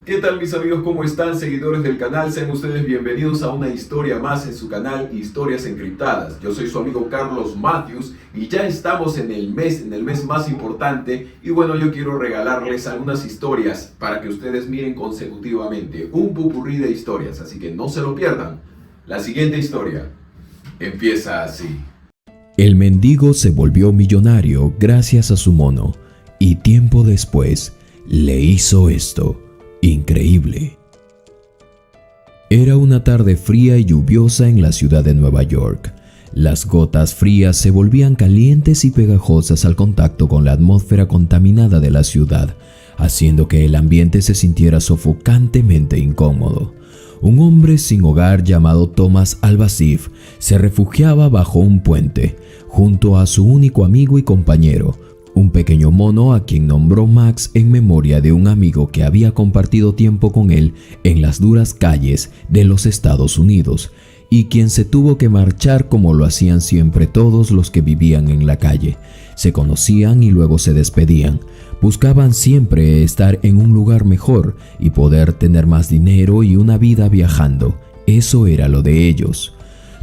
¿Qué tal mis amigos? ¿Cómo están? Seguidores del canal, sean ustedes bienvenidos a una historia más en su canal Historias Encriptadas. Yo soy su amigo Carlos Matthews y ya estamos en el mes más importante y bueno, yo quiero regalarles algunas historias para que ustedes miren consecutivamente, un popurrí de historias, así que no se lo pierdan. La siguiente historia empieza así. El mendigo se volvió millonario gracias a su mono y tiempo después le hizo esto. Increíble. Era una tarde fría y lluviosa en la ciudad de Nueva York. Las gotas frías se volvían calientes y pegajosas al contacto con la atmósfera contaminada de la ciudad, haciendo que el ambiente se sintiera sofocantemente incómodo. Un hombre sin hogar llamado Thomas Al-Basif se refugiaba bajo un puente, junto a su único amigo y compañero, un pequeño mono a quien nombró Max en memoria de un amigo que había compartido tiempo con él en las duras calles de los Estados Unidos y quien se tuvo que marchar como lo hacían siempre todos los que vivían en la calle. Se conocían y luego se despedían. Buscaban siempre estar en un lugar mejor y poder tener más dinero y una vida viajando. Eso era lo de ellos.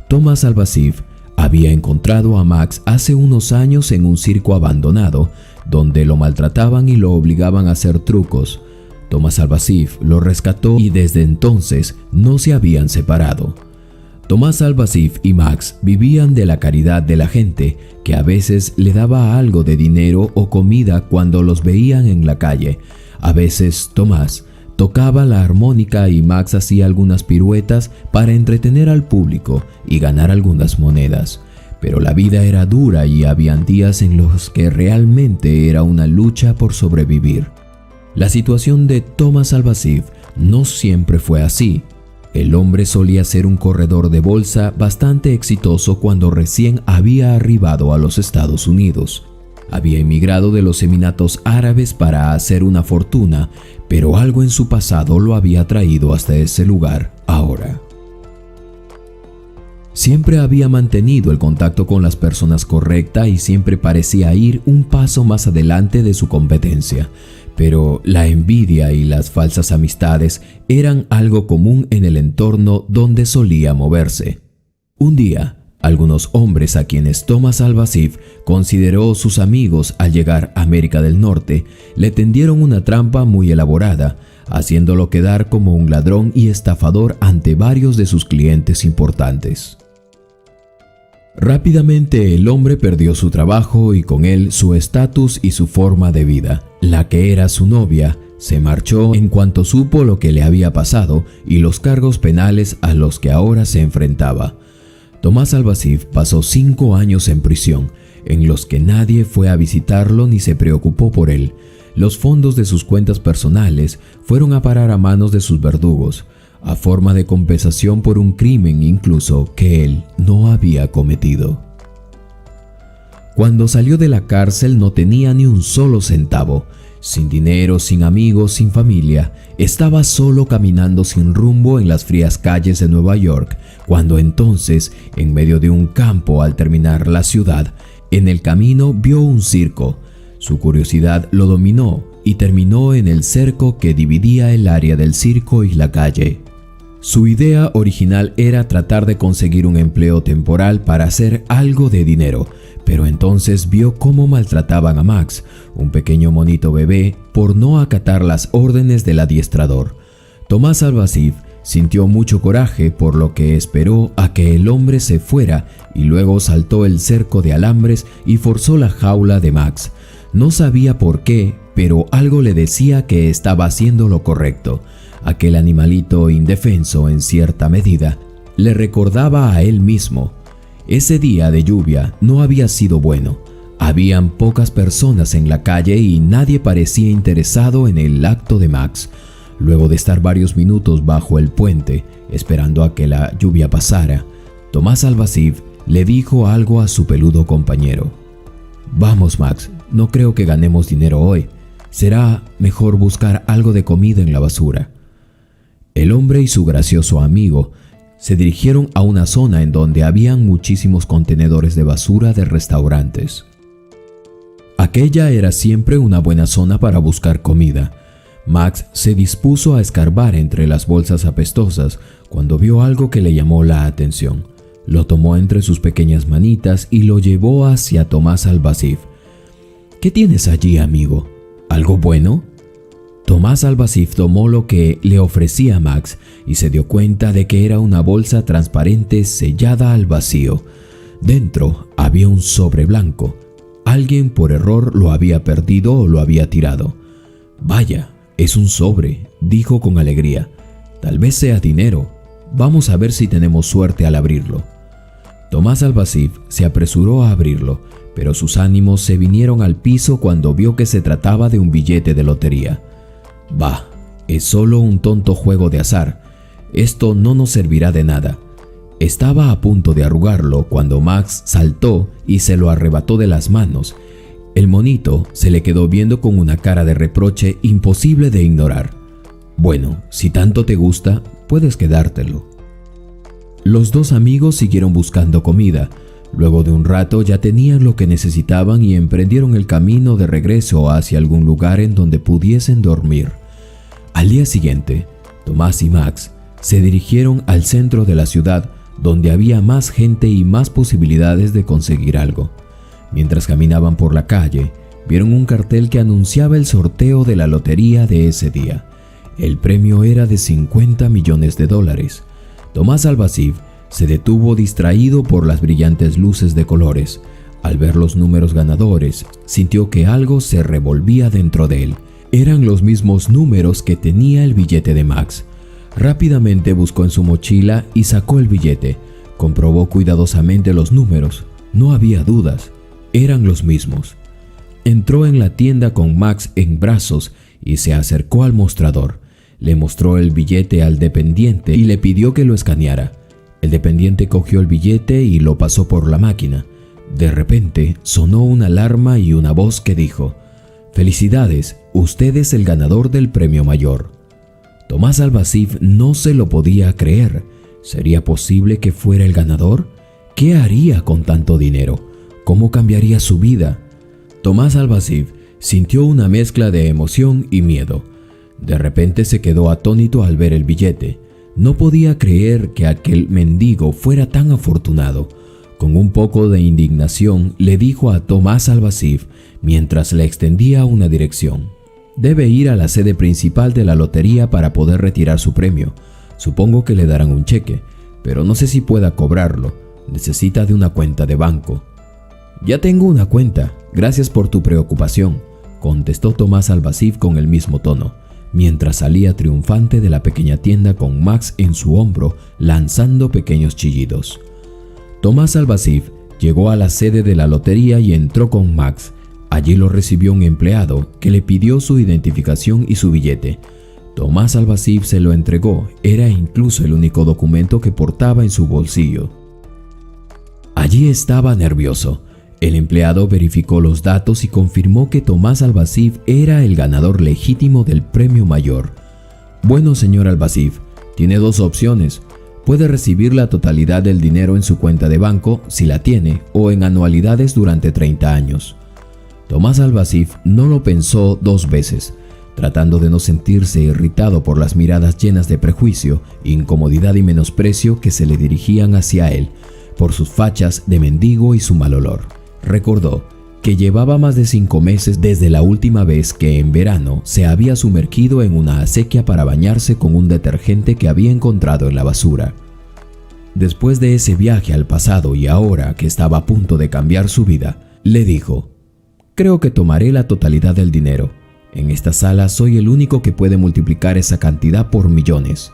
Thomas Al-Basif había encontrado a Max hace unos años en un circo abandonado, donde lo maltrataban y lo obligaban a hacer trucos. Thomas Al-Basif lo rescató y desde entonces no se habían separado. Thomas Al-Basif y Max vivían de la caridad de la gente, que a veces le daba algo de dinero o comida cuando los veían en la calle. A veces Thomas tocaba la armónica y Max hacía algunas piruetas para entretener al público y ganar algunas monedas. Pero la vida era dura y habían días en los que realmente era una lucha por sobrevivir. La situación de Thomas Al-Basif no siempre fue así. El hombre solía ser un corredor de bolsa bastante exitoso cuando recién había arribado a los Estados Unidos. Había emigrado de los Emiratos Árabes para hacer una fortuna, pero algo en su pasado lo había traído hasta ese lugar ahora. Siempre había mantenido el contacto con las personas correctas y siempre parecía ir un paso más adelante de su competencia, pero la envidia y las falsas amistades eran algo común en el entorno donde solía moverse. Un día, algunos hombres a quienes Thomas Al-Basif consideró sus amigos al llegar a América del Norte le tendieron una trampa muy elaborada, haciéndolo quedar como un ladrón y estafador ante varios de sus clientes importantes. Rápidamente el hombre perdió su trabajo y con él su estatus y su forma de vida. La que era su novia se marchó en cuanto supo lo que le había pasado y los cargos penales a los que ahora se enfrentaba. Thomas Al-Basif pasó 5 años en prisión, en los que nadie fue a visitarlo ni se preocupó por él. Los fondos de sus cuentas personales fueron a parar a manos de sus verdugos, a forma de compensación por un crimen incluso que él no había cometido. Cuando salió de la cárcel no tenía ni un solo centavo. Sin dinero, sin amigos, sin familia, estaba solo caminando sin rumbo en las frías calles de Nueva York, cuando entonces, en medio de un campo al terminar la ciudad, en el camino vio un circo. Su curiosidad lo dominó y terminó en el cerco que dividía el área del circo y la calle. Su idea original era tratar de conseguir un empleo temporal para hacer algo de dinero, pero entonces vio cómo maltrataban a Max, un pequeño monito bebé, por no acatar las órdenes del adiestrador. Thomas Al-Basif sintió mucho coraje, por lo que esperó a que el hombre se fuera y luego saltó el cerco de alambres y forzó la jaula de Max. No sabía por qué, pero algo le decía que estaba haciendo lo correcto. Aquel animalito indefenso, en cierta medida, le recordaba a él mismo. Ese día de lluvia no había sido bueno. Habían pocas personas en la calle y nadie parecía interesado en el acto de Max. Luego de estar varios minutos bajo el puente, esperando a que la lluvia pasara, Thomas Al-Basif le dijo algo a su peludo compañero. «Vamos, Max, no creo que ganemos dinero hoy. Será mejor buscar algo de comida en la basura». El hombre y su gracioso amigo se dirigieron a una zona en donde habían muchísimos contenedores de basura de restaurantes. Aquella era siempre una buena zona para buscar comida. Max se dispuso a escarbar entre las bolsas apestosas cuando vio algo que le llamó la atención. Lo tomó entre sus pequeñas manitas y lo llevó hacia Tomás Albazif. «¿Qué tienes allí, amigo? ¿Algo bueno?» Tomás Albazif tomó lo que le ofrecía Max y se dio cuenta de que era una bolsa transparente sellada al vacío. Dentro había un sobre blanco. Alguien por error lo había perdido o lo había tirado. «Vaya, es un sobre», dijo con alegría. «Tal vez sea dinero. Vamos a ver si tenemos suerte al abrirlo». Tomás Albazif se apresuró a abrirlo, pero sus ánimos se vinieron al piso cuando vio que se trataba de un billete de lotería. «Bah, es solo un tonto juego de azar. Esto no nos servirá de nada». Estaba a punto de arrugarlo cuando Max saltó y se lo arrebató de las manos. El monito se le quedó viendo con una cara de reproche imposible de ignorar. «Bueno, si tanto te gusta, puedes quedártelo». Los dos amigos siguieron buscando comida. Luego de un rato ya tenían lo que necesitaban y emprendieron el camino de regreso hacia algún lugar en donde pudiesen dormir. Al día siguiente, Tomás y Max se dirigieron al centro de la ciudad, donde había más gente y más posibilidades de conseguir algo. Mientras caminaban por la calle, vieron un cartel que anunciaba el sorteo de la lotería de ese día. El premio era de $50 millones. Tomás Albazif se detuvo distraído por las brillantes luces de colores. Al ver los números ganadores, sintió que algo se revolvía dentro de él. Eran los mismos números que tenía el billete de Max. Rápidamente buscó en su mochila y sacó el billete. Comprobó cuidadosamente los números. No había dudas, eran los mismos. Entró en la tienda con Max en brazos y se acercó al mostrador. Le mostró el billete al dependiente y le pidió que lo escaneara. El dependiente cogió el billete y lo pasó por la máquina. De repente sonó una alarma y una voz que dijo: «Felicidades, usted es el ganador del premio mayor». Tomás Albazif no se lo podía creer. ¿Sería posible que fuera el ganador? ¿Qué haría con tanto dinero? ¿Cómo cambiaría su vida? Tomás Albazif sintió una mezcla de emoción y miedo. De repente se quedó atónito al ver el billete. No podía creer que aquel mendigo fuera tan afortunado. Con un poco de indignación le dijo a Tomás Albazif mientras le extendía una dirección: «Debe ir a la sede principal de la lotería para poder retirar su premio. Supongo que le darán un cheque, pero no sé si pueda cobrarlo. Necesita de una cuenta de banco». «Ya tengo una cuenta, gracias por tu preocupación», contestó Tomás Albazif con el mismo tono, mientras salía triunfante de la pequeña tienda con Max en su hombro, lanzando pequeños chillidos. Tomás Albazif llegó a la sede de la lotería y entró con Max. Allí lo recibió un empleado que le pidió su identificación y su billete. Tomás Albazif se lo entregó, era incluso el único documento que portaba en su bolsillo. Allí estaba nervioso. El empleado verificó los datos y confirmó que Tomás Albazif era el ganador legítimo del premio mayor. «Bueno, señor Albazif, tiene dos opciones. Puede recibir la totalidad del dinero en su cuenta de banco, si la tiene, o en anualidades durante 30 años. Tomás Albazif no lo pensó dos veces. Tratando de no sentirse irritado por las miradas llenas de prejuicio, incomodidad y menosprecio que se le dirigían hacia él, por sus fachas de mendigo y su mal olor. Recordó que llevaba más de 5 meses desde la última vez que en verano se había sumergido en una acequia para bañarse con un detergente que había encontrado en la basura. Después de ese viaje al pasado y ahora que estaba a punto de cambiar su vida, le dijo: «Creo que tomaré la totalidad del dinero. En esta sala soy el único que puede multiplicar esa cantidad por millones».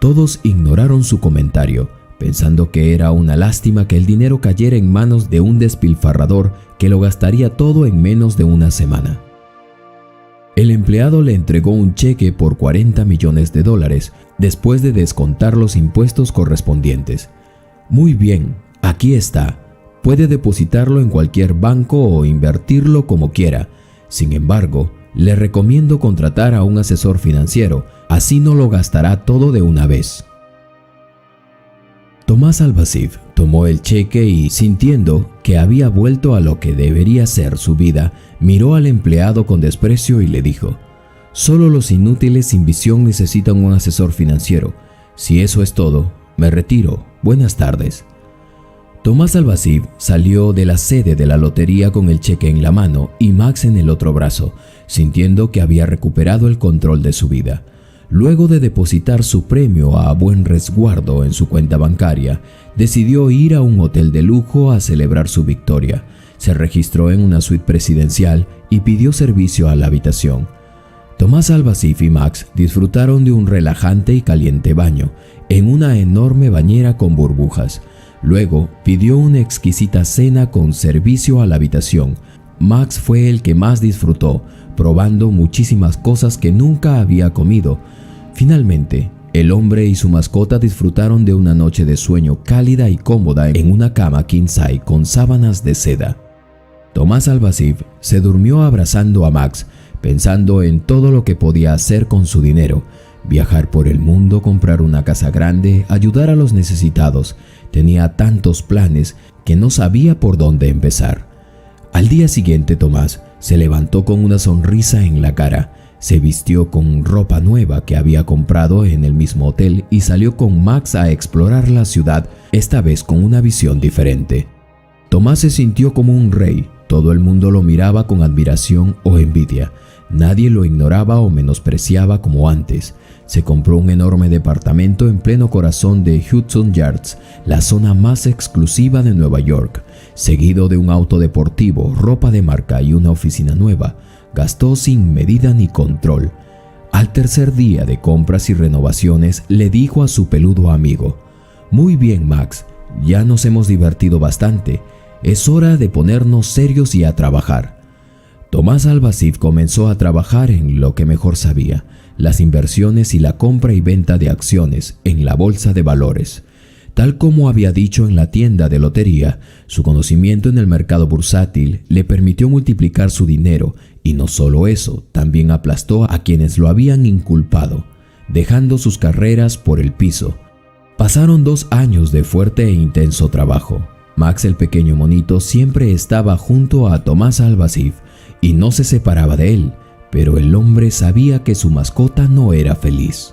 Todos ignoraron su comentario, pensando que era una lástima que el dinero cayera en manos de un despilfarrador que lo gastaría todo en menos de una semana. El empleado le entregó un cheque por $40 millones después de descontar los impuestos correspondientes. «Muy bien, aquí está. Puede depositarlo en cualquier banco o invertirlo como quiera. Sin embargo, le recomiendo contratar a un asesor financiero, así no lo gastará todo de una vez». Tomás Albazif tomó el cheque y, sintiendo que había vuelto a lo que debería ser su vida, miró al empleado con desprecio y le dijo: Solo los inútiles sin visión necesitan un asesor financiero. Si eso es todo, me retiro. Buenas tardes. Tomás Albaziv salió de la sede de la lotería con el cheque en la mano y Max en el otro brazo, sintiendo que había recuperado el control de su vida. Luego de depositar su premio a buen resguardo en su cuenta bancaria, decidió ir a un hotel de lujo a celebrar su victoria. Se registró en una suite presidencial y pidió servicio a la habitación. Tomás Albaziv y Max disfrutaron de un relajante y caliente baño en una enorme bañera con burbujas. Luego pidió una exquisita cena con servicio a la habitación. Max fue el que más disfrutó, probando muchísimas cosas que nunca había comido. Finalmente, el hombre y su mascota disfrutaron de una noche de sueño cálida y cómoda en una cama king size con sábanas de seda. Tomás Albaziv se durmió abrazando a Max, pensando en todo lo que podía hacer con su dinero: viajar por el mundo, comprar una casa grande, ayudar a los necesitados. Tenía tantos planes que no sabía por dónde empezar. Al día siguiente, Tomás se levantó con una sonrisa en la cara, se vistió con ropa nueva que había comprado en el mismo hotel y salió con Max a explorar la ciudad, esta vez con una visión diferente. Tomás se sintió como un rey. Todo el mundo lo miraba con admiración o envidia. Nadie lo ignoraba o menospreciaba como antes. Se compró un enorme departamento en pleno corazón de Hudson Yards, la zona más exclusiva de Nueva York, seguido de un auto deportivo, ropa de marca y una oficina nueva. Gastó sin medida ni control. Al tercer día de compras y renovaciones, le dijo a su peludo amigo: «Muy bien, Max, ya nos hemos divertido bastante. Es hora de ponernos serios y a trabajar». Tomás Albaziv comenzó a trabajar en lo que mejor sabía: las inversiones y la compra y venta de acciones en la bolsa de valores. Tal como había dicho en la tienda de lotería, su conocimiento en el mercado bursátil le permitió multiplicar su dinero, y no solo eso, también aplastó a quienes lo habían inculpado, dejando sus carreras por el piso. Pasaron 2 años de fuerte e intenso trabajo. Max, el pequeño monito, siempre estaba junto a Tomás Albaziv y no se separaba de él, pero el hombre sabía que su mascota no era feliz.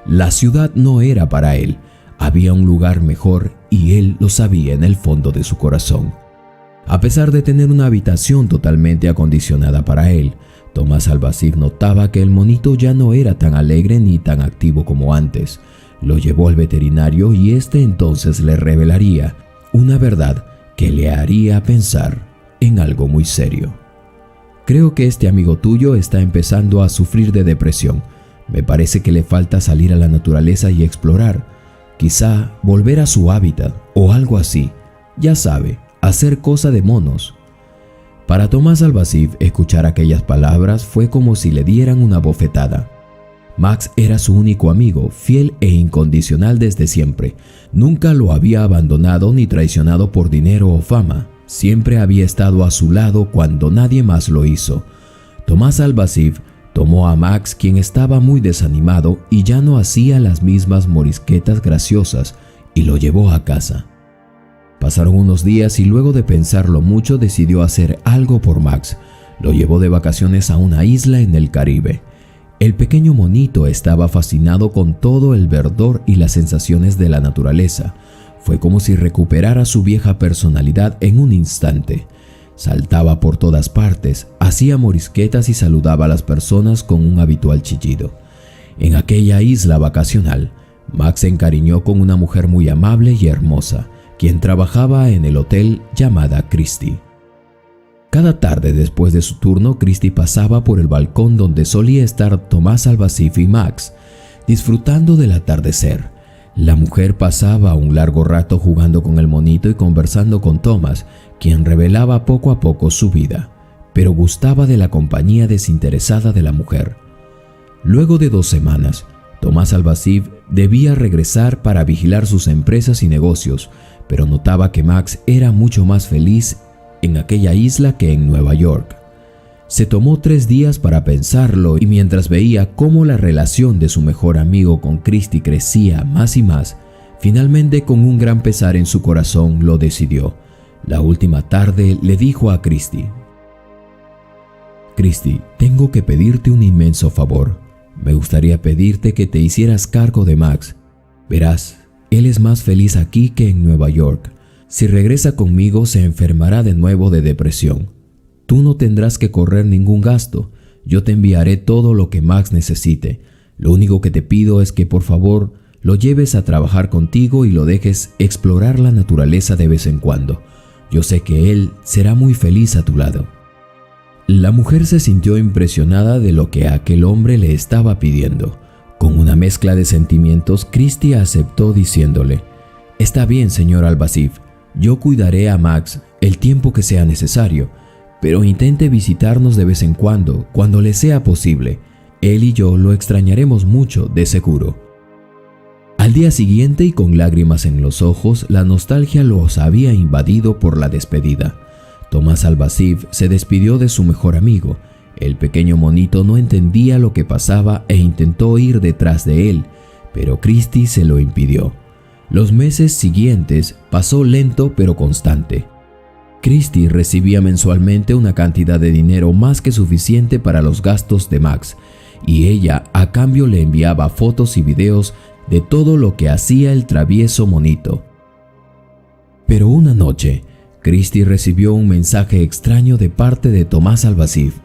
La ciudad no era para él. Había un lugar mejor y él lo sabía en el fondo de su corazón. A pesar de tener una habitación totalmente acondicionada para él, Tomás Albaziv notaba que el monito ya no era tan alegre ni tan activo como antes. Lo llevó al veterinario y este entonces le revelaría una verdad que le haría pensar en algo muy serio. «Creo que este amigo tuyo está empezando a sufrir de depresión. Me parece que le falta salir a la naturaleza y explorar. Quizá volver a su hábitat o algo así. Ya sabe, hacer cosa de monos». Para Tomás Albaziv, escuchar aquellas palabras fue como si le dieran una bofetada. Max era su único amigo, fiel e incondicional desde siempre. Nunca lo había abandonado ni traicionado por dinero o fama. Siempre había estado a su lado cuando nadie más lo hizo. Tomás Albaziv tomó a Max, quien estaba muy desanimado y ya no hacía las mismas morisquetas graciosas, y lo llevó a casa. Pasaron unos días y luego de pensarlo mucho decidió hacer algo por Max. Lo llevó de vacaciones a una isla en el Caribe. El pequeño monito estaba fascinado con todo el verdor y las sensaciones de la naturaleza. Fue como si recuperara su vieja personalidad en un instante. Saltaba por todas partes, hacía morisquetas y saludaba a las personas con un habitual chillido. En aquella isla vacacional, Max se encariñó con una mujer muy amable y hermosa, quien trabajaba en el hotel llamada Christy. Cada tarde después de su turno, Christy pasaba por el balcón donde solía estar Tomás Albaziv y Max, disfrutando del atardecer. La mujer pasaba un largo rato jugando con el monito y conversando con Tomás, quien revelaba poco a poco su vida, pero gustaba de la compañía desinteresada de la mujer. Luego de 2 semanas, Tomás Albaziv debía regresar para vigilar sus empresas y negocios, pero notaba que Max era mucho más feliz en aquella isla que en Nueva York. Se tomó 3 días para pensarlo y mientras veía cómo la relación de su mejor amigo con Christy crecía más y más, finalmente con un gran pesar en su corazón lo decidió. La última tarde le dijo a Christy: Christy, tengo que pedirte un inmenso favor. Me gustaría pedirte que te hicieras cargo de Max. Verás, él es más feliz aquí que en Nueva York. Si regresa conmigo, se enfermará de nuevo de depresión. Tú no tendrás que correr ningún gasto. Yo te enviaré todo lo que Max necesite. Lo único que te pido es que por favor lo lleves a trabajar contigo y lo dejes explorar la naturaleza de vez en cuando. Yo sé que él será muy feliz a tu lado. La mujer se sintió impresionada de lo que aquel hombre le estaba pidiendo. Con una mezcla de sentimientos, Christy aceptó diciéndole: «Está bien, señor Al-Basif, yo cuidaré a Max el tiempo que sea necesario, pero intente visitarnos de vez en cuando le sea posible. Él y yo lo extrañaremos mucho, de seguro». Al día siguiente y con lágrimas en los ojos, la nostalgia los había invadido por la despedida. Tomás Al-Basif se despidió de su mejor amigo. El pequeño monito no entendía lo que pasaba e intentó ir detrás de él, pero Christy se lo impidió. Los meses siguientes pasó lento pero constante. Christy recibía mensualmente una cantidad de dinero más que suficiente para los gastos de Max, y ella a cambio le enviaba fotos y videos de todo lo que hacía el travieso monito. Pero una noche, Christy recibió un mensaje extraño de parte de Tomás Al-Basif.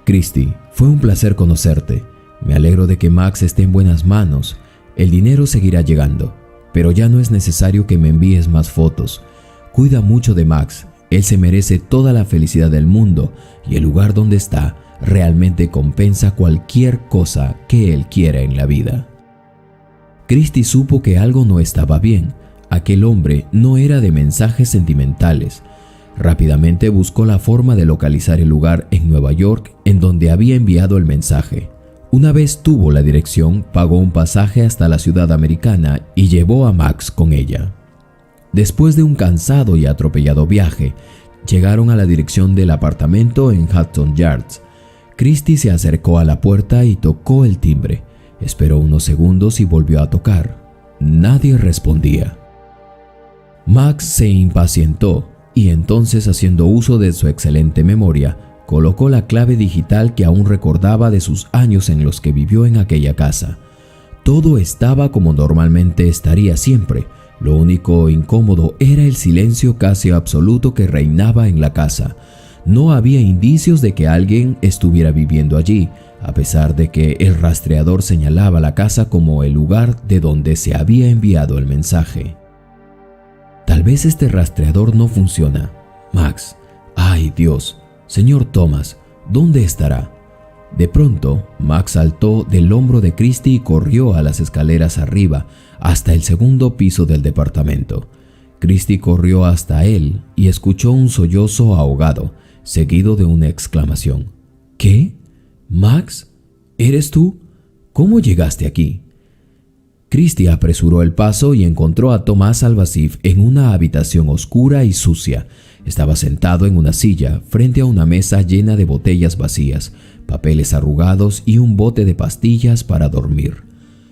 «Christy, fue un placer conocerte. Me alegro de que Max esté en buenas manos. El dinero seguirá llegando, pero ya no es necesario que me envíes más fotos. Cuida mucho de Max. Él se merece toda la felicidad del mundo y el lugar donde está realmente compensa cualquier cosa que él quiera en la vida». Christy supo que algo no estaba bien. Aquel hombre no era de mensajes sentimentales. Rápidamente buscó la forma de localizar el lugar en Nueva York en donde había enviado el mensaje. Una vez tuvo la dirección, pagó un pasaje hasta la ciudad americana y llevó a Max con ella. Después de un cansado y atropellado viaje, llegaron a la dirección del apartamento en Hudson Yards. Christy se acercó a la puerta y tocó el timbre. Esperó unos segundos y volvió a tocar. Nadie respondía. Max se impacientó y entonces, haciendo uso de su excelente memoria, colocó la clave digital que aún recordaba de sus años en los que vivió en aquella casa. Todo estaba como normalmente estaría siempre. Lo único incómodo era el silencio casi absoluto que reinaba en la casa. No había indicios de que alguien estuviera viviendo allí, a pesar de que el rastreador señalaba la casa como el lugar de donde se había enviado el mensaje. Tal vez este rastreador no funciona. Max, ¡ay Dios! Señor Thomas, ¿dónde estará? De pronto, Max saltó del hombro de Christy y corrió a las escaleras arriba, hasta el segundo piso del departamento. Christy corrió hasta él y escuchó un sollozo ahogado, seguido de una exclamación. ¿Qué? ¿Max? ¿Eres tú? ¿Cómo llegaste aquí? Christy apresuró el paso y encontró a Tomás Al-Basif en una habitación oscura y sucia. Estaba sentado en una silla frente a una mesa llena de botellas vacías, papeles arrugados y un bote de pastillas para dormir.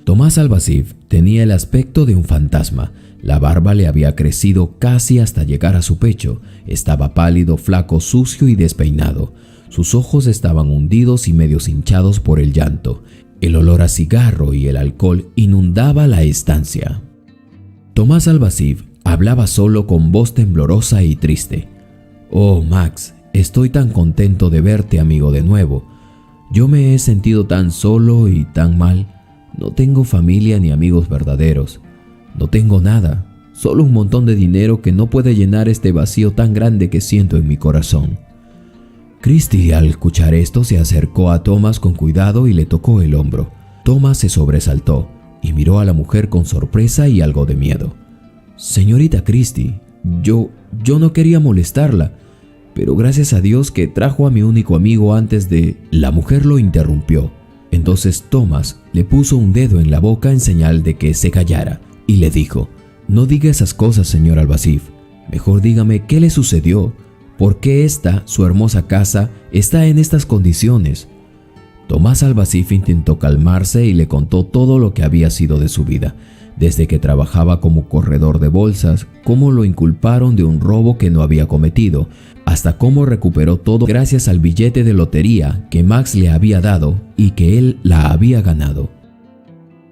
Tomás Al-Basif tenía el aspecto de un fantasma. La barba le había crecido casi hasta llegar a su pecho. Estaba pálido, flaco, sucio y despeinado. Sus ojos estaban hundidos y medios hinchados por el llanto. El olor a cigarro y el alcohol inundaba la estancia. Tomás Al-Basif hablaba solo con voz temblorosa y triste. «Oh, Max, estoy tan contento de verte, amigo, de nuevo. Yo me he sentido tan solo y tan mal. No tengo familia ni amigos verdaderos. No tengo nada, solo un montón de dinero que no puede llenar este vacío tan grande que siento en mi corazón». Christy, al escuchar esto, se acercó a Thomas con cuidado y le tocó el hombro. Thomas se sobresaltó y miró a la mujer con sorpresa y algo de miedo. «Señorita Christy, yo no quería molestarla, pero gracias a Dios que trajo a mi único amigo antes de...». La mujer lo interrumpió. Entonces Thomas le puso un dedo en la boca en señal de que se callara y le dijo: «No diga esas cosas, señor Al-Basif. Mejor dígame qué le sucedió. ¿Por qué su hermosa casa, está en estas condiciones?». Tomás Albazif intentó calmarse y le contó todo lo que había sido de su vida, desde que trabajaba como corredor de bolsas, cómo lo inculparon de un robo que no había cometido, hasta cómo recuperó todo gracias al billete de lotería que Max le había dado y que él la había ganado.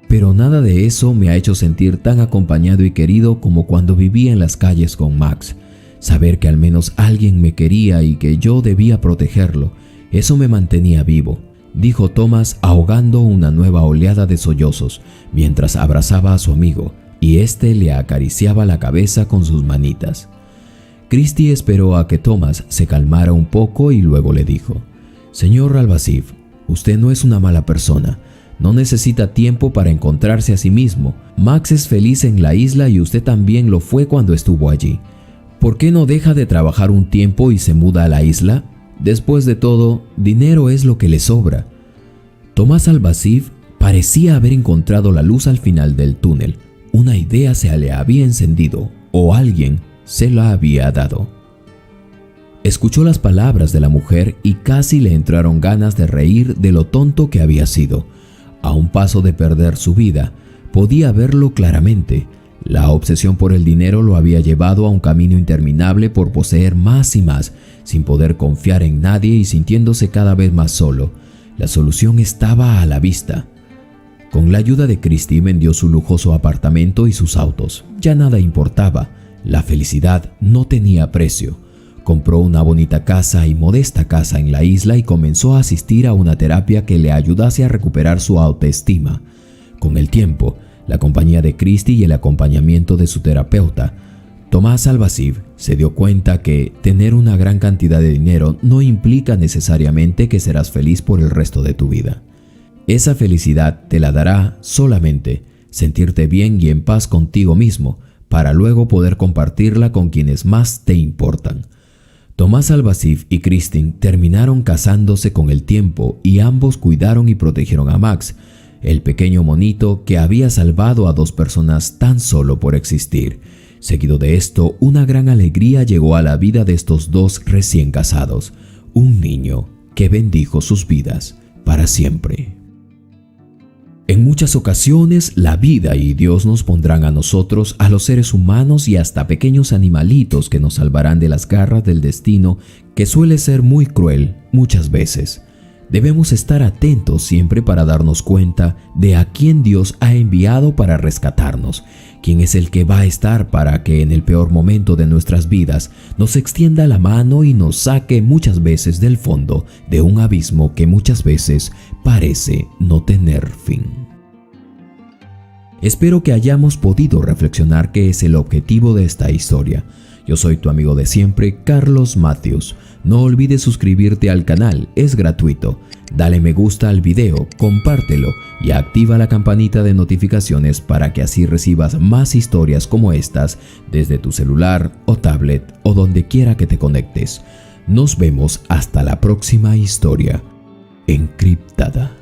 Pero nada de eso me ha hecho sentir tan acompañado y querido como cuando vivía en las calles con Max. Saber que al menos alguien me quería y que yo debía protegerlo, eso me mantenía vivo, dijo Thomas ahogando una nueva oleada de sollozos mientras abrazaba a su amigo y éste le acariciaba la cabeza con sus manitas. Christie esperó a que Thomas se calmara un poco y luego le dijo: «Señor Albazif, usted no es una mala persona. No necesita tiempo para encontrarse a sí mismo. Max es feliz en la isla y usted también lo fue cuando estuvo allí. ¿Por qué no deja de trabajar un tiempo y se muda a la isla? Después de todo, dinero es lo que le sobra». Tomás Albazif parecía haber encontrado la luz al final del túnel. Una idea se le había encendido o alguien se la había dado. Escuchó las palabras de la mujer y casi le entraron ganas de reír de lo tonto que había sido. A un paso de perder su vida, podía verlo claramente. La obsesión por el dinero lo había llevado a un camino interminable por poseer más y más, sin poder confiar en nadie y sintiéndose cada vez más solo. La solución estaba a la vista. Con la ayuda de Christie vendió su lujoso apartamento y sus autos. Ya nada importaba. La felicidad no tenía precio. Compró una bonita casa y modesta casa en la isla y comenzó a asistir a una terapia que le ayudase a recuperar su autoestima. Con el tiempo, la compañía de Christie y el acompañamiento de su terapeuta, Tomás Albazif se dio cuenta que tener una gran cantidad de dinero no implica necesariamente que serás feliz por el resto de tu vida. Esa felicidad te la dará solamente sentirte bien y en paz contigo mismo para luego poder compartirla con quienes más te importan. Tomás Albazif y Christine terminaron casándose con el tiempo y ambos cuidaron y protegieron a Max, el pequeño monito que había salvado a dos personas tan solo por existir. Seguido de esto, una gran alegría llegó a la vida de estos dos recién casados, un niño que bendijo sus vidas para siempre. En muchas ocasiones, la vida y Dios nos pondrán a nosotros, a los seres humanos y hasta pequeños animalitos que nos salvarán de las garras del destino, que suele ser muy cruel muchas veces. Debemos estar atentos siempre para darnos cuenta de a quién Dios ha enviado para rescatarnos, quién es el que va a estar para que en el peor momento de nuestras vidas nos extienda la mano y nos saque muchas veces del fondo de un abismo que muchas veces parece no tener fin. Espero que hayamos podido reflexionar qué es el objetivo de esta historia. Yo soy tu amigo de siempre, Carlos Matthews. No olvides suscribirte al canal, es gratuito. Dale me gusta al video, compártelo y activa la campanita de notificaciones para que así recibas más historias como estas desde tu celular o tablet o donde quiera que te conectes. Nos vemos hasta la próxima historia encriptada.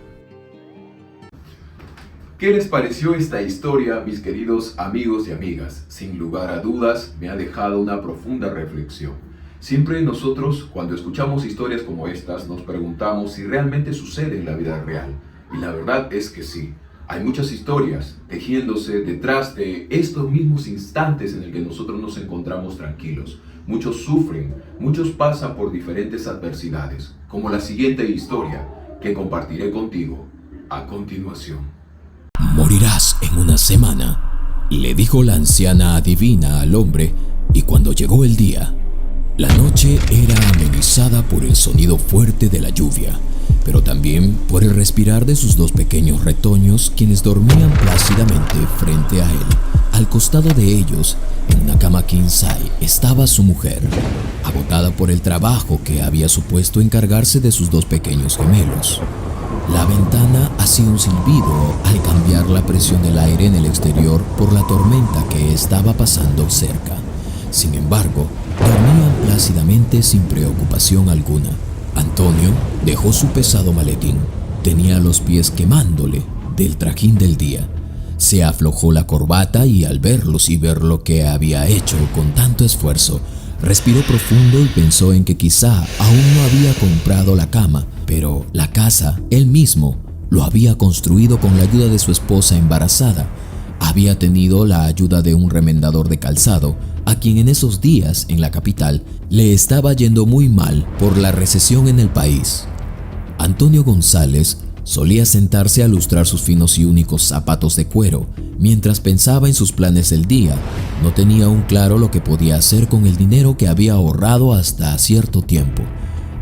¿Qué les pareció esta historia, mis queridos amigos y amigas? Sin lugar a dudas, me ha dejado una profunda reflexión. Siempre nosotros, cuando escuchamos historias como estas, nos preguntamos si realmente sucede en la vida real. Y la verdad es que sí. Hay muchas historias tejiéndose detrás de estos mismos instantes en el que nosotros nos encontramos tranquilos. Muchos sufren, muchos pasan por diferentes adversidades, como la siguiente historia que compartiré contigo a continuación. «Morirás en una semana», le dijo la anciana adivina al hombre, y cuando llegó el día, la noche era amenizada por el sonido fuerte de la lluvia, pero también por el respirar de sus dos pequeños retoños, quienes dormían plácidamente frente a él. Al costado de ellos, en una cama king size, estaba su mujer, agotada por el trabajo que había supuesto encargarse de sus dos pequeños gemelos. La ventana hacía un silbido al cambiar la presión del aire en el exterior por la tormenta que estaba pasando cerca. Sin embargo, dormían plácidamente sin preocupación alguna. Antonio dejó su pesado maletín. Tenía los pies quemándole del trajín del día. Se aflojó la corbata y al verlos y ver lo que había hecho con tanto esfuerzo, Respiró profundo y pensó en que quizá aún no había comprado la cama, pero la casa, él mismo, lo había construido con la ayuda de su esposa embarazada. Había tenido la ayuda de un remendador de calzado, a quien en esos días, en la capital, le estaba yendo muy mal por la recesión en el país. Antonio González solía sentarse a lustrar sus finos y únicos zapatos de cuero, mientras pensaba en sus planes del día. No tenía aún claro lo que podía hacer con el dinero que había ahorrado hasta cierto tiempo.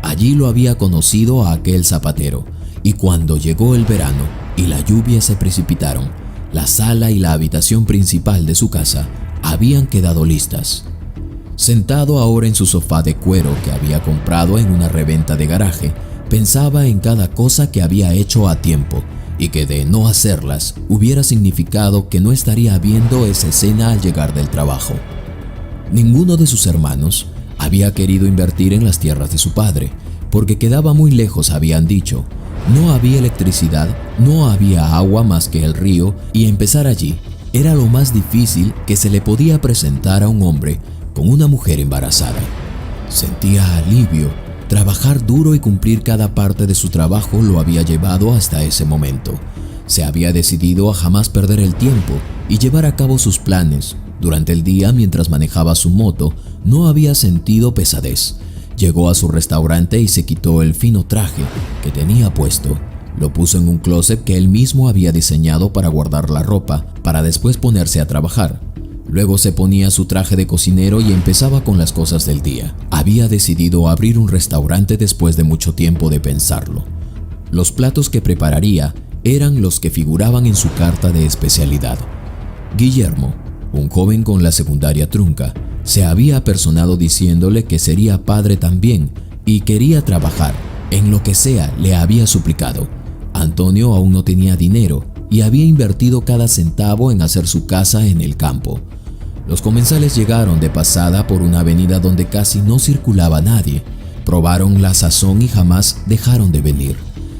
Allí lo había conocido a aquel zapatero, y cuando llegó el verano y la lluvia se precipitaron, la sala y la habitación principal de su casa habían quedado listas. Sentado ahora en su sofá de cuero que había comprado en una reventa de garaje, pensaba en cada cosa que había hecho a tiempo y que de no hacerlas hubiera significado que no estaría viendo esa escena al llegar del trabajo. Ninguno de sus hermanos había querido invertir en las tierras de su padre, porque quedaba muy lejos, habían dicho. No había electricidad, no había agua más que el río, y empezar allí era lo más difícil que se le podía presentar a un hombre con una mujer embarazada. Sentía alivio. Trabajar duro y cumplir cada parte de su trabajo lo había llevado hasta ese momento. Se había decidido a jamás perder el tiempo y llevar a cabo sus planes. Durante el día, mientras manejaba su moto, no había sentido pesadez. Llegó a su restaurante y se quitó el fino traje que tenía puesto. Lo puso en un closet que él mismo había diseñado para guardar la ropa, para después ponerse a trabajar. Luego se ponía su traje de cocinero y empezaba con las cosas del día. Había decidido abrir un restaurante después de mucho tiempo de pensarlo. Los platos que prepararía eran los que figuraban en su carta de especialidad. Guillermo, un joven con la secundaria trunca, se había apersonado diciéndole que sería padre también y quería trabajar. En lo que sea, le había suplicado. Antonio aún no tenía dinero y había invertido cada centavo en hacer su casa en el campo. Los comensales llegaron de pasada por una avenida donde casi no circulaba nadie. Probaron la sazón y jamás dejaron de venir,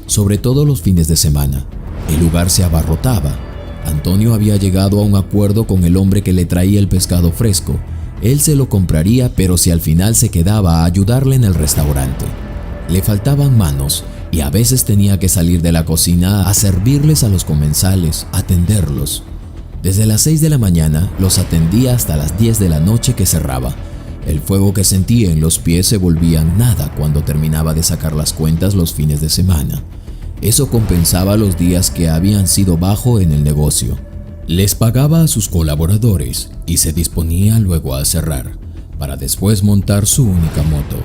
sobre todo los fines de semana. El lugar se abarrotaba. Antonio había llegado a un acuerdo con el hombre que le traía el pescado fresco. Él se lo compraría, pero si al final se quedaba a ayudarle en el restaurante. Le faltaban manos y a veces tenía que salir de la cocina a servirles a los comensales, atenderlos. Desde las 6 de la mañana los atendía hasta las 10 de la noche que cerraba. El fuego que sentía en los pies se volvía nada cuando terminaba de sacar las cuentas los fines de semana. Eso compensaba los días que habían sido bajo en el negocio. Les pagaba a sus colaboradores y se disponía luego a cerrar, para después montar su única moto.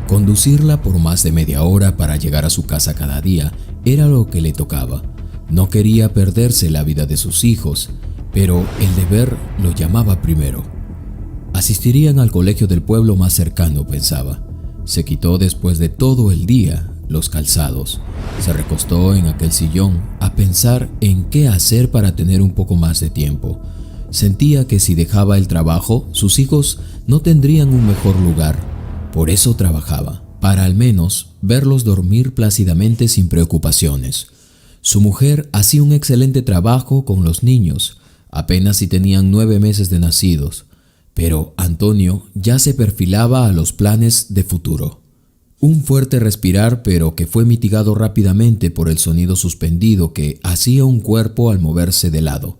Conducirla por más de media hora para llegar a su casa cada día era lo que le tocaba. No quería perderse la vida de sus hijos, pero el deber lo llamaba primero. Asistirían al colegio del pueblo más cercano, pensaba. Se quitó después de todo el día los calzados. Se recostó en aquel sillón a pensar en qué hacer para tener un poco más de tiempo. Sentía que si dejaba el trabajo, sus hijos no tendrían un mejor lugar. Por eso trabajaba, para al menos verlos dormir plácidamente sin preocupaciones. Su mujer hacía un excelente trabajo con los niños, apenas si tenían 9 meses de nacidos, pero Antonio ya se perfilaba a los planes de futuro. Un fuerte respirar, pero que fue mitigado rápidamente por el sonido suspendido que hacía un cuerpo al moverse de lado.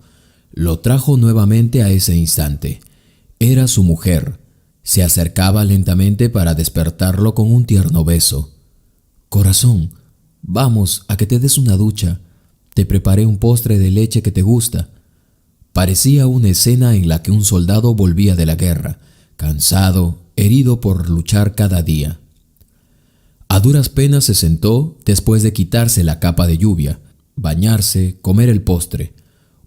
Lo trajo nuevamente a ese instante. Era su mujer. Se acercaba lentamente para despertarlo con un tierno beso. «Corazón, vamos a que te des una ducha. Te preparé un postre de leche que te gusta». Parecía una escena en la que un soldado volvía de la guerra, cansado, herido por luchar cada día. A duras penas se sentó después de quitarse la capa de lluvia, bañarse, comer el postre,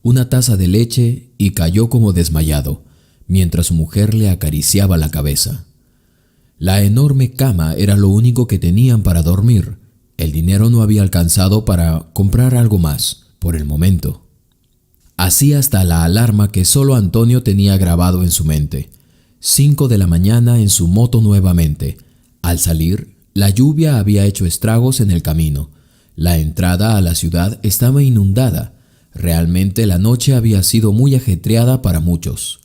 una taza de leche y cayó como desmayado, mientras su mujer le acariciaba la cabeza. La enorme cama era lo único que tenían para dormir. El dinero no había alcanzado para comprar algo más, por el momento. Así hasta la alarma que solo Antonio tenía grabado en su mente. 5 de la mañana en su moto nuevamente. Al salir, la lluvia había hecho estragos en el camino. La entrada a la ciudad estaba inundada. Realmente la noche había sido muy ajetreada para muchos.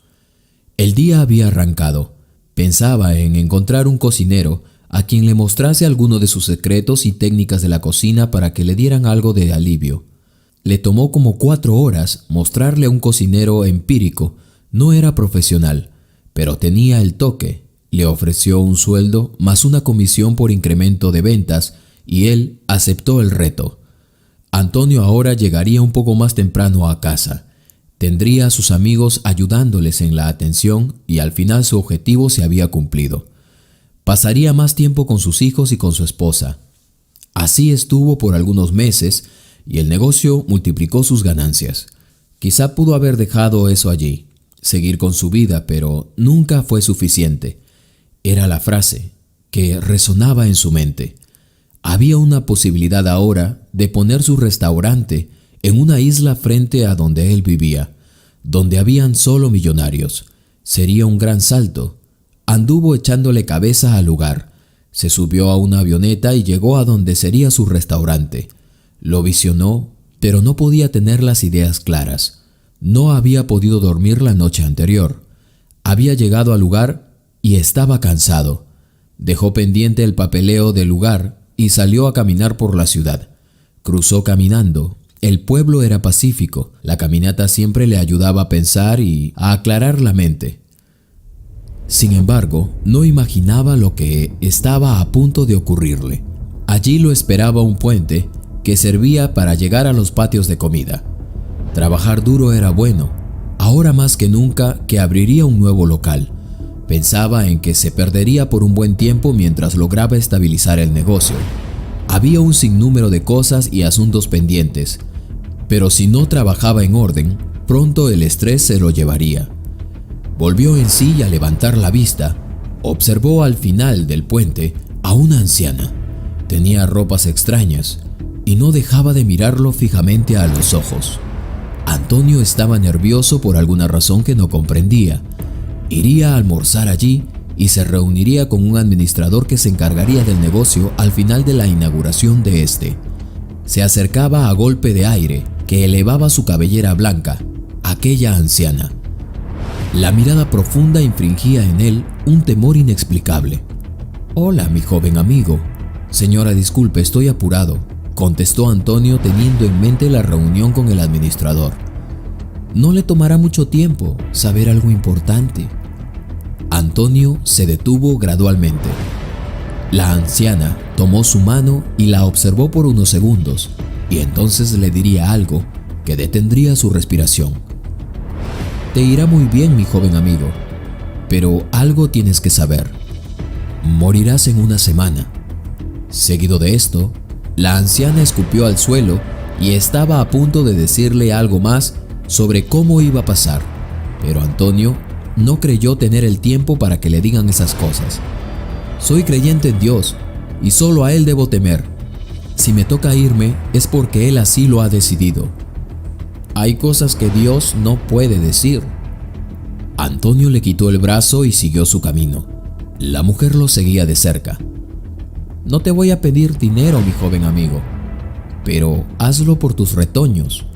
El día había arrancado, Pensaba en encontrar un cocinero a quien le mostrase alguno de sus secretos y técnicas de la cocina para que le dieran algo de alivio. Le tomó como 4 horas mostrarle a un cocinero empírico. No era profesional, pero tenía el toque. Le ofreció un sueldo más una comisión por incremento de ventas y él aceptó el reto. Antonio ahora llegaría un poco más temprano a casa. Tendría a sus amigos ayudándoles en la atención y al final su objetivo se había cumplido. Pasaría más tiempo con sus hijos y con su esposa. Así estuvo por algunos meses y el negocio multiplicó sus ganancias. Quizá pudo haber dejado eso allí, seguir con su vida, pero nunca fue suficiente. Era la frase que resonaba en su mente. Había una posibilidad ahora de poner su restaurante en una isla frente a donde él vivía, donde habían solo millonarios. Sería un gran salto. Anduvo echándole cabeza al lugar. Se subió a una avioneta y llegó a donde sería su restaurante. Lo visionó, pero no podía tener las ideas claras. No había podido dormir la noche anterior. Había llegado al lugar y estaba cansado. Dejó pendiente el papeleo del lugar y salió a caminar por la ciudad. Cruzó caminando. El pueblo era pacífico. La caminata siempre le ayudaba a pensar y a aclarar la mente. Sin embargo, no imaginaba lo que estaba a punto de ocurrirle. Allí lo esperaba un puente que servía para llegar a los patios de comida. Trabajar duro era bueno. Ahora más que nunca que abriría un nuevo local. Pensaba en que se perdería por un buen tiempo mientras lograba estabilizar el negocio. Había un sinnúmero de cosas y asuntos pendientes, pero si no trabajaba en orden, pronto el estrés se lo llevaría. Volvió en sí y al levantar la vista, observó al final del puente a una anciana. Tenía ropas extrañas y no dejaba de mirarlo fijamente a los ojos. Antonio estaba nervioso por alguna razón que no comprendía. Iría a almorzar allí y se reuniría con un administrador que se encargaría del negocio al final de la inauguración de este. Se acercaba a golpe de aire que elevaba su cabellera blanca, aquella anciana. La mirada profunda infringía en él un temor inexplicable. «Hola, mi joven amigo». «Señora, disculpe, estoy apurado», contestó Antonio teniendo en mente la reunión con el administrador. «No le tomará mucho tiempo saber algo importante». Antonio se detuvo gradualmente. La anciana tomó su mano y la observó por unos segundos, y entonces le diría algo que detendría su respiración. «Te irá muy bien, mi joven amigo, pero algo tienes que saber. Morirás en una semana». Seguido de esto, la anciana escupió al suelo y estaba a punto de decirle algo más sobre cómo iba a pasar, pero Antonio no creyó tener el tiempo para que le digan esas cosas. «Soy creyente en Dios y solo a Él debo temer. Si me toca irme es porque Él así lo ha decidido. Hay cosas que Dios no puede decir». Antonio le quitó el brazo y siguió su camino. La mujer lo seguía de cerca. «No te voy a pedir dinero, mi joven amigo, pero hazlo por tus retoños».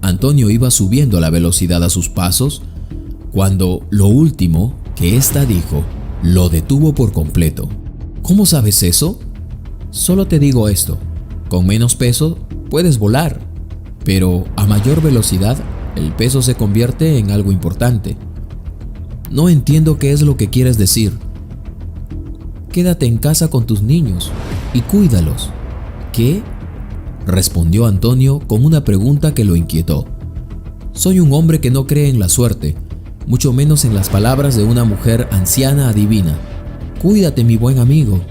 Antonio iba subiendo la velocidad a sus pasos cuando lo último que ésta dijo lo detuvo por completo. «¿Cómo sabes eso?». «Solo te digo esto, con menos peso puedes volar, pero a mayor velocidad el peso se convierte en algo importante». «No entiendo qué es lo que quieres decir». «Quédate en casa con tus niños y cuídalos». «¿Qué?», respondió Antonio con una pregunta que lo inquietó. «Soy un hombre que no cree en la suerte, mucho menos en las palabras de una mujer anciana adivina. Cuídate, mi buen amigo».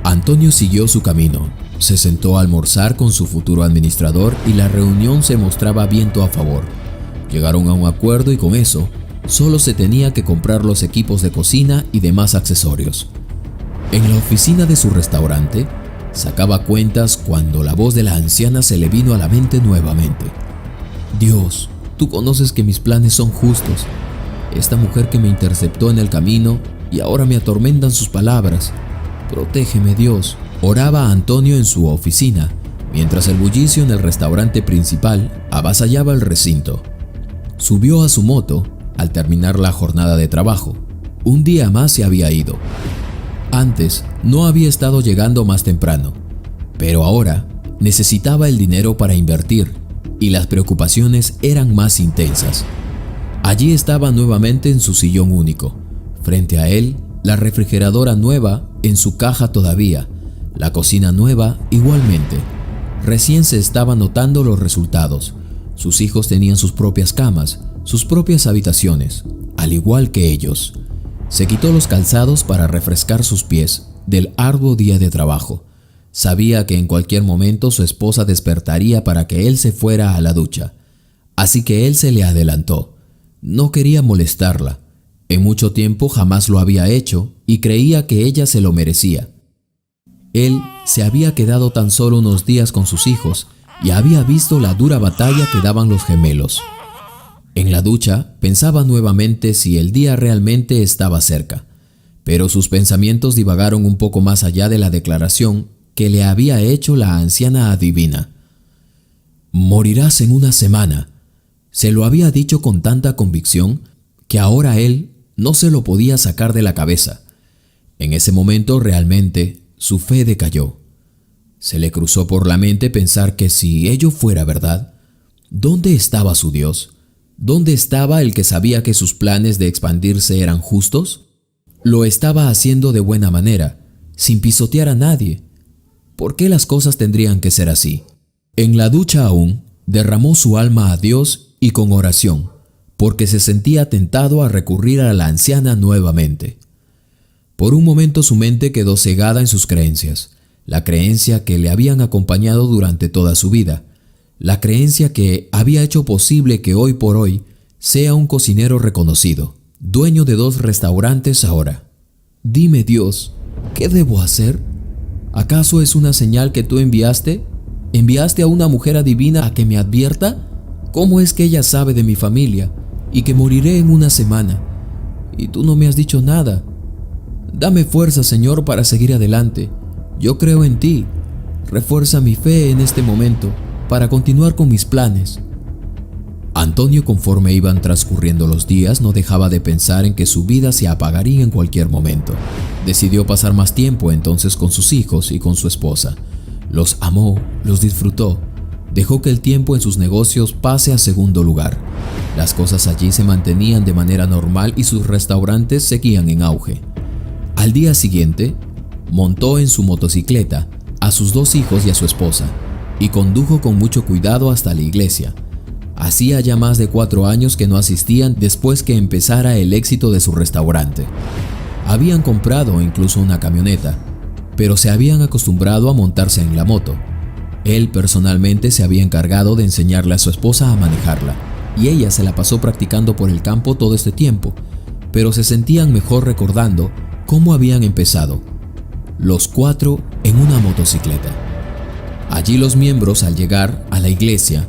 Antonio siguió su camino. Se sentó a almorzar con su futuro administrador y la reunión se mostraba viento a favor. Llegaron a un acuerdo y con eso, solo se tenía que comprar los equipos de cocina y demás accesorios. En la oficina de su restaurante, sacaba cuentas cuando la voz de la anciana se le vino a la mente nuevamente. «Dios, tú conoces que mis planes son justos. Esta mujer que me interceptó en el camino y ahora me atormentan sus palabras. Protégeme, Dios». Oraba Antonio en su oficina, mientras el bullicio en el restaurante principal avasallaba el recinto. Subió a su moto al terminar la jornada de trabajo. Un día más se había ido. Antes no había estado llegando más temprano, pero ahora necesitaba el dinero para invertir y las preocupaciones eran más intensas. Allí estaba nuevamente en su sillón único. Frente a él, la refrigeradora nueva en su caja todavía, la cocina nueva igualmente. Recién se estaba notando los resultados. Sus hijos tenían sus propias camas, sus propias habitaciones, al igual que ellos. Se quitó los calzados para refrescar sus pies del arduo día de trabajo. Sabía que en cualquier momento su esposa despertaría para que él se fuera a la ducha. Así que él se le adelantó. No quería molestarla. En mucho tiempo jamás lo había hecho y creía que ella se lo merecía. Él se había quedado tan solo unos días con sus hijos y había visto la dura batalla que daban los gemelos. En la ducha pensaba nuevamente si el día realmente estaba cerca, pero sus pensamientos divagaron un poco más allá de la declaración que le había hecho la anciana adivina. «Morirás en una semana», se lo había dicho con tanta convicción que ahora él no se lo podía sacar de la cabeza. En ese momento realmente su fe decayó. Se le cruzó por la mente pensar que si ello fuera verdad, ¿dónde estaba su Dios? ¿Dónde estaba el que sabía que sus planes de expandirse eran justos? Lo estaba haciendo de buena manera, sin pisotear a nadie. ¿Por qué las cosas tendrían que ser así? En la ducha aún, derramó su alma a Dios y con oración, porque se sentía tentado a recurrir a la anciana nuevamente. Por un momento su mente quedó cegada en sus creencias, la creencia que le habían acompañado durante toda su vida, la creencia que había hecho posible que hoy por hoy sea un cocinero reconocido, dueño de 2 restaurantes ahora. Dime, Dios, ¿qué debo hacer? ¿Acaso es una señal que tú enviaste? ¿Enviaste a una mujer adivina a que me advierta? ¿Cómo es que ella sabe de mi familia y que moriré en una semana? Y tú no me has dicho nada. Dame fuerza, Señor, para seguir adelante. Yo creo en ti. Refuerza mi fe en este momento para continuar con mis planes. Antonio, conforme iban transcurriendo los días, no dejaba de pensar en que su vida se apagaría en cualquier momento. Decidió pasar más tiempo entonces con sus hijos y con su esposa. Los amó, los disfrutó. Dejó que el tiempo en sus negocios pase a segundo lugar. Las cosas allí se mantenían de manera normal y sus restaurantes seguían en auge. Al día siguiente, montó en su motocicleta a sus 2 hijos y a su esposa y condujo con mucho cuidado hasta la iglesia. Hacía ya más de 4 años que no asistían después que empezara el éxito de su restaurante. Habían comprado incluso una camioneta, pero se habían acostumbrado a montarse en la moto. Él personalmente se había encargado de enseñarle a su esposa a manejarla, y ella se la pasó practicando por el campo todo este tiempo, pero se sentían mejor recordando cómo habían empezado, los 4 en una motocicleta. Allí los miembros, al llegar a la iglesia,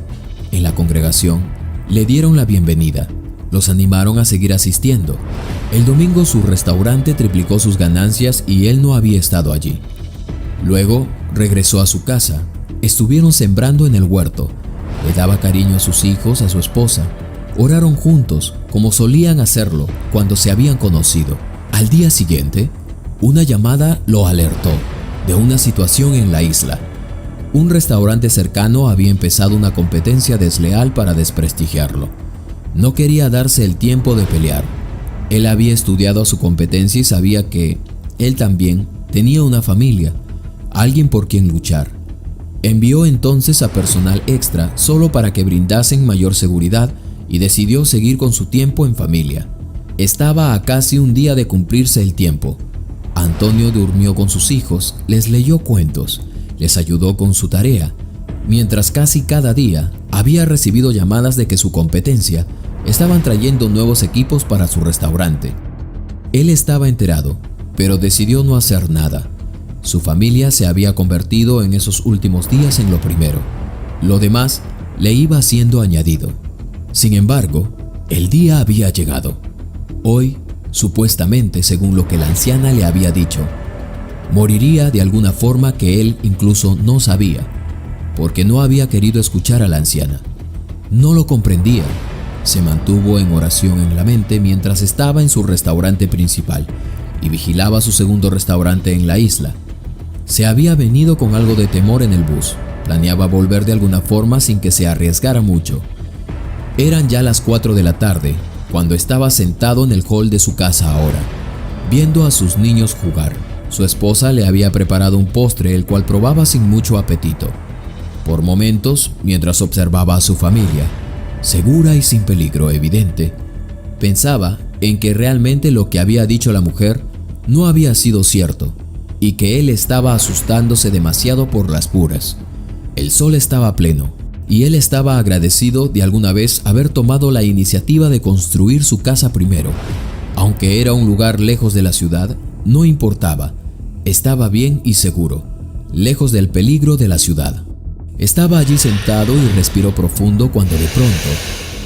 en la congregación, le dieron la bienvenida, los animaron a seguir asistiendo. El domingo su restaurante triplicó sus ganancias y él no había estado allí. Luego regresó a su casa, estuvieron sembrando en el huerto, le daba cariño a sus hijos, a su esposa, oraron juntos como solían hacerlo cuando se habían conocido. Al día siguiente, una llamada lo alertó de una situación en la isla. Un restaurante cercano había empezado una competencia desleal para desprestigiarlo. No quería darse el tiempo de pelear. Él había estudiado a su competencia y sabía que él también tenía una familia, alguien por quien luchar. Envió entonces a personal extra solo para que brindasen mayor seguridad y decidió seguir con su tiempo en familia. Estaba a casi un día de cumplirse el tiempo. Antonio durmió con sus hijos, les leyó cuentos, les ayudó con su tarea, mientras casi cada día había recibido llamadas de que su competencia estaban trayendo nuevos equipos para su restaurante. Él estaba enterado, pero decidió no hacer nada. Su familia se había convertido en esos últimos días en lo primero. Lo demás le iba siendo añadido. Sin embargo, el día había llegado. Hoy, supuestamente, según lo que la anciana le había dicho, moriría de alguna forma que él incluso no sabía, porque no había querido escuchar a la anciana. No lo comprendía. se mantuvo en oración en la mente mientras estaba en su restaurante principal y vigilaba su segundo restaurante en la isla. Se había venido con algo de temor en el bus. Planeaba volver de alguna forma sin que se arriesgara mucho. Eran ya las 4 de la tarde, cuando estaba sentado en el hall de su casa ahora, viendo a sus niños jugar. Su esposa le había preparado un postre, el cual probaba sin mucho apetito. Por momentos, mientras observaba a su familia, segura y sin peligro evidente, pensaba en que realmente lo que había dicho la mujer no había sido cierto y que él estaba asustándose demasiado por las puras. El sol estaba pleno y él estaba agradecido de alguna vez haber tomado la iniciativa de construir su casa primero. Aunque era un lugar lejos de la ciudad, no importaba. Estaba bien y seguro, lejos del peligro de la ciudad. Estaba allí sentado y respiró profundo cuando de pronto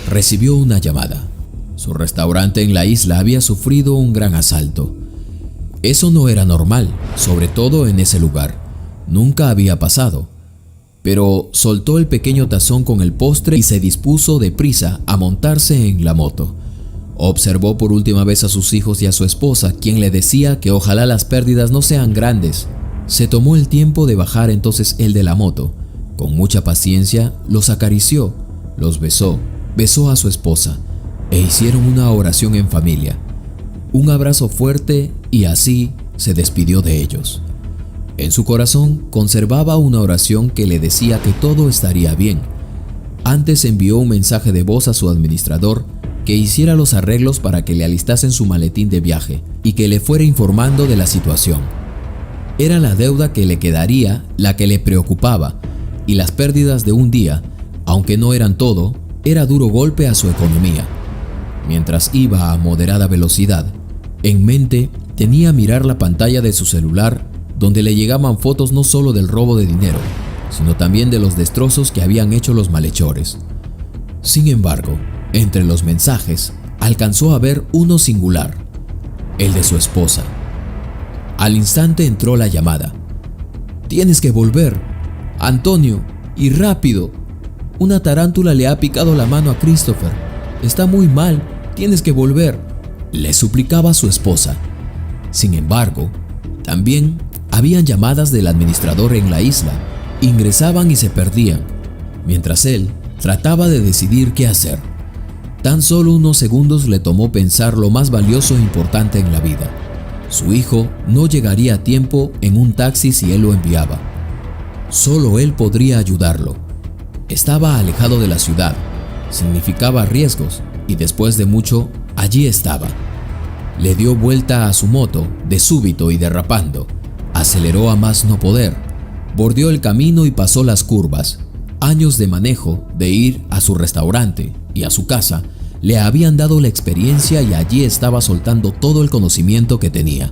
recibió una llamada. Su restaurante en la isla había sufrido un gran asalto. Eso no era normal, sobre todo en ese lugar. Nunca había pasado. Pero soltó el pequeño tazón con el postre y se dispuso deprisa a montarse en la moto. Observó por última vez a sus hijos y a su esposa, quien le decía que ojalá las pérdidas no sean grandes. Se tomó el tiempo de bajar entonces él de la moto. Con mucha paciencia los acarició, los besó, besó a su esposa e hicieron una oración en familia. Un abrazo fuerte y así se despidió de ellos. En su corazón conservaba una oración que le decía que todo estaría bien. Antes envió un mensaje de voz a su administrador que hiciera los arreglos para que le alistasen su maletín de viaje y que le fuera informando de la situación. Era la deuda que le quedaría la que le preocupaba, y las pérdidas de un día, aunque no eran todo, era duro golpe a su economía. Mientras iba a moderada velocidad, en mente tenía mirar la pantalla de su celular, donde le llegaban fotos no solo del robo de dinero, sino también de los destrozos que habían hecho los malhechores. Sin embargo, entre los mensajes, alcanzó a ver uno singular, el de su esposa. Al instante entró la llamada. «Tienes que volver, Antonio, y rápido. Una tarántula le ha picado la mano a Christopher. Está muy mal, tienes que volver», le suplicaba su esposa. Sin embargo, también habían llamadas del administrador en la isla. Ingresaban y se perdían, mientras él trataba de decidir qué hacer. Tan solo unos segundos le tomó pensar lo más valioso e importante en la vida. Su hijo no llegaría a tiempo en un taxi si él lo enviaba. Solo él podría ayudarlo. Estaba alejado de la ciudad, significaba riesgos y después de mucho, allí estaba. Le dio vuelta a su moto de súbito y derrapando. Aceleró a más no poder. Bordeó el camino y pasó las curvas. Años de manejo, de ir a su restaurante y a su casa, le habían dado la experiencia y allí estaba soltando todo el conocimiento que tenía.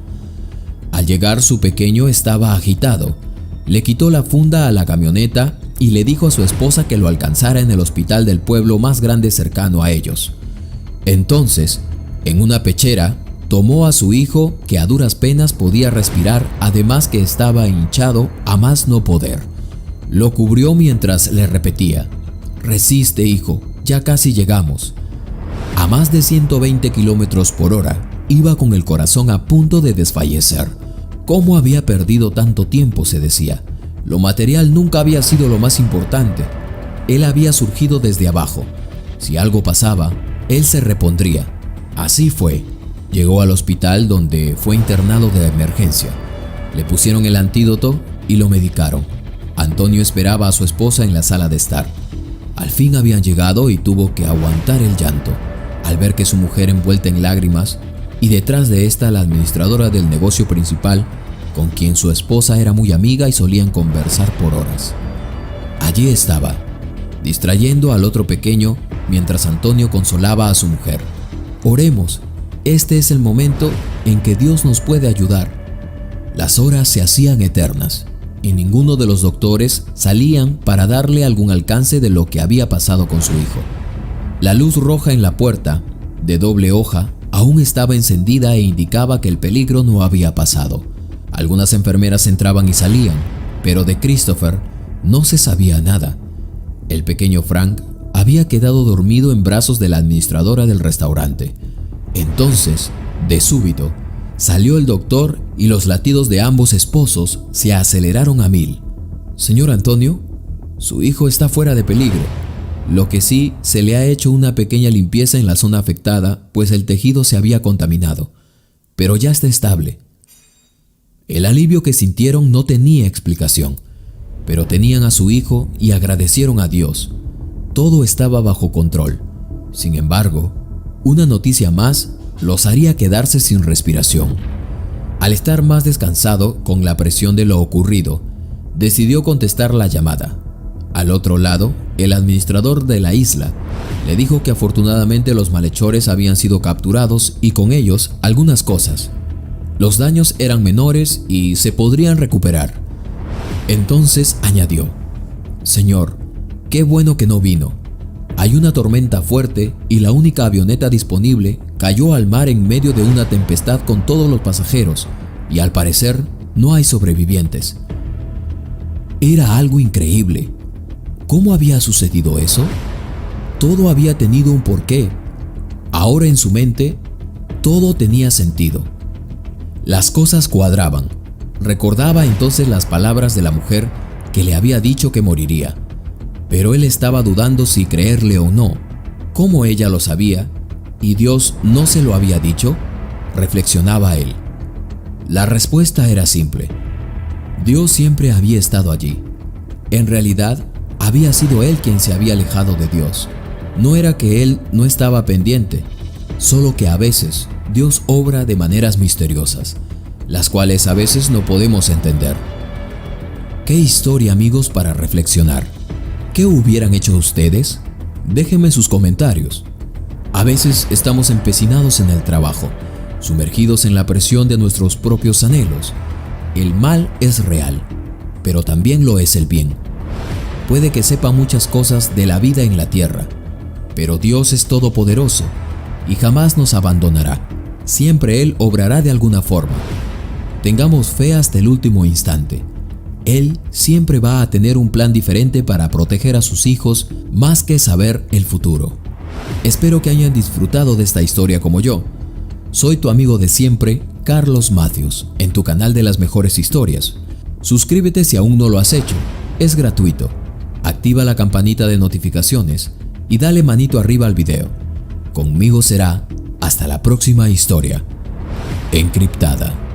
Al llegar, su pequeño estaba agitado. Le quitó la funda a la camioneta y le dijo a su esposa que lo alcanzara en el hospital del pueblo más grande cercano a ellos. Entonces, en una pechera, tomó a su hijo, que a duras penas podía respirar, además que estaba hinchado a más no poder. Lo cubrió mientras le repetía: «Resiste, hijo, ya casi llegamos». A más de 120 kilómetros por hora, iba con el corazón a punto de desfallecer. ¿Cómo había perdido tanto tiempo?, se decía. Lo material nunca había sido lo más importante. Él había surgido desde abajo. Si algo pasaba, él se repondría. Así fue. Llegó al hospital, donde fue internado de emergencia. Le pusieron el antídoto y lo medicaron. Antonio esperaba a su esposa en la sala de estar. Al fin habían llegado y tuvo que aguantar el llanto al ver que su mujer envuelta en lágrimas y detrás de esta la administradora del negocio principal, con quien su esposa era muy amiga y solían conversar por horas. Allí estaba, distrayendo al otro pequeño mientras Antonio consolaba a su mujer. «Oremos, este es el momento en que Dios nos puede ayudar». Las horas se hacían eternas y ninguno de los doctores salían para darle algún alcance de lo que había pasado con su hijo. La luz roja en la puerta, de doble hoja, aún estaba encendida e indicaba que el peligro no había pasado. Algunas enfermeras entraban y salían, pero de Christopher no se sabía nada. El pequeño Frank había quedado dormido en brazos de la administradora del restaurante. Entonces, de súbito, salió el doctor y los latidos de ambos esposos se aceleraron a 1000. Señor Antonio, su hijo está fuera de peligro. Lo que sí, se le ha hecho una pequeña limpieza en la zona afectada, pues el tejido se había contaminado, pero ya está estable. El alivio que sintieron no tenía explicación, pero tenían a su hijo y agradecieron a Dios. Todo estaba bajo control. Sin embargo, una noticia más los haría quedarse sin respiración. Al estar más descansado con la presión de lo ocurrido, decidió contestar la llamada. Al otro lado, el administrador de la isla le dijo que afortunadamente los malhechores habían sido capturados y con ellos algunas cosas. Los daños eran menores y se podrían recuperar. Entonces añadió: Señor, qué bueno que no vino. Hay una tormenta fuerte y la única avioneta disponible cayó al mar en medio de una tempestad con todos los pasajeros y al parecer no hay sobrevivientes. Era algo increíble. ¿Cómo había sucedido eso? Todo había tenido un porqué. Ahora en su mente, todo tenía sentido. Las cosas cuadraban. Recordaba entonces las palabras de la mujer que le había dicho que moriría. Pero él estaba dudando si creerle o no. ¿Cómo ella lo sabía? ¿Y Dios no se lo había dicho? Reflexionaba él. La respuesta era simple. Dios siempre había estado allí. En realidad, había sido él quien se había alejado de Dios. No era que él no estaba pendiente, solo que a veces Dios obra de maneras misteriosas, las cuales a veces no podemos entender. ¿Qué historia, amigos, para reflexionar? ¿Qué hubieran hecho ustedes? Déjenme sus comentarios. A veces estamos empecinados en el trabajo, sumergidos en la presión de nuestros propios anhelos. El mal es real, pero también lo es el bien. Puede que sepa muchas cosas de la vida en la tierra, pero Dios es todopoderoso y jamás nos abandonará. Siempre Él obrará de alguna forma. Tengamos fe hasta el último instante. Él siempre va a tener un plan diferente para proteger a sus hijos más que saber el futuro. Espero que hayan disfrutado de esta historia como yo. Soy tu amigo de siempre, Carlos Matthews, en tu canal de las mejores historias. Suscríbete si aún no lo has hecho. Es gratuito. Activa la campanita de notificaciones y dale manito arriba al video. Conmigo será hasta la próxima historia encriptada.